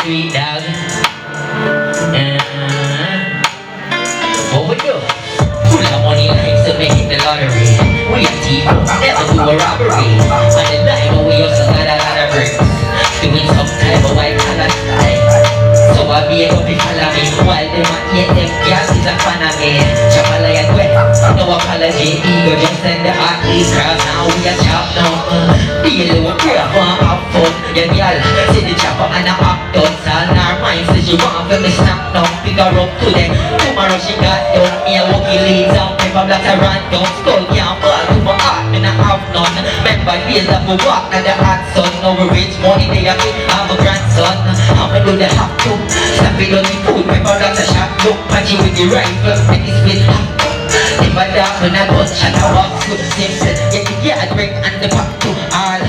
street dog. What we do? Full of money like to make the lottery. We a thief, never do a robbery. On the night when we also got a lot of bricks, doing some type of white collar style. So I be able to follow me while them a eat them gas is a fan of me. Chapala and wet, no apology. Ego just send the hot leaves crowd. Now we a chop now. Deal with prayer for have fun. Yeah, y'all see the chopper and a hot dogs. All our minds says she want for me snap now. Pick her up today. Tomorrow she got done. Me a walkie leaves out. Paper blocks a random. Skull can't fall to my heart and I have none. Remember days that we walk at the hot sun. Now we rich money they a kid. I'm a grandson. I'ma do the hot too. Stop it on the food. Paper blocks a shot. Look patchy with the rifle. Make it split. If I die when I gun shot I walk good simple. Yeah, yeah, I drink and the pop to all.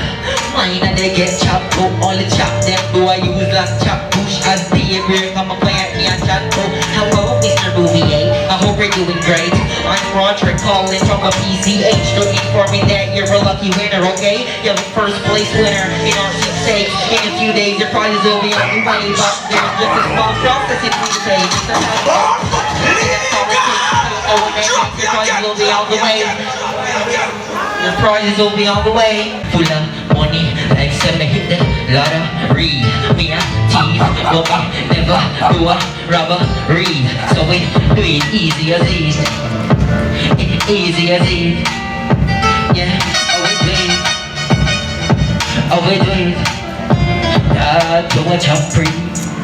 Mine and they get chopped to. All the chop them do I use like chop push. As the break I'm a client me and chat to. Hello Mr. Bouvier, I hope you're doing great. I'm Roger calling from a PCH to inform me that you're a lucky winner, okay? You're the first place winner in our state. In a few days your prizes will be on the way. But there's just a small process it will take. It's a your prizes will be on the way. Your prizes will be on the way. Full of money, like some hit the lottery. Me a thief, but me never do a robbery. So we do it easy as easy. Easy as easy. Yeah, oh we do it. Oh we do it. Do a chop free.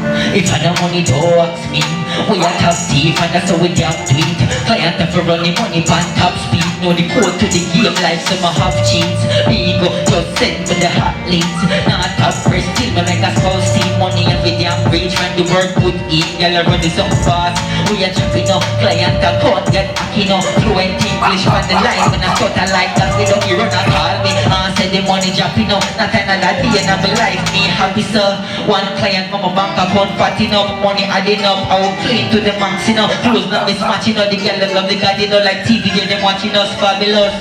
If I don't money to ask me, we are top thief and that's how we damn do it. Client for running money pan top speed. Know the code to the game like some half cheats. Ego just send with the hot links. Not top first still but make us call steam. Money and we damn rich when the work put in. Y'all run this up fast. We are chopping up. Client a cut get hacking up. Fluent English on the line. When I cut a like that we don't hear run a call me. Said the money dropping up. Not another day in my life. Me happy sir. One client from a bank account fatting up. Money adding up. I will clean to the max, you know. Clothes not mismatching, you know. The girl that love the guy, you know. Like TV, girl them watching us fabulous.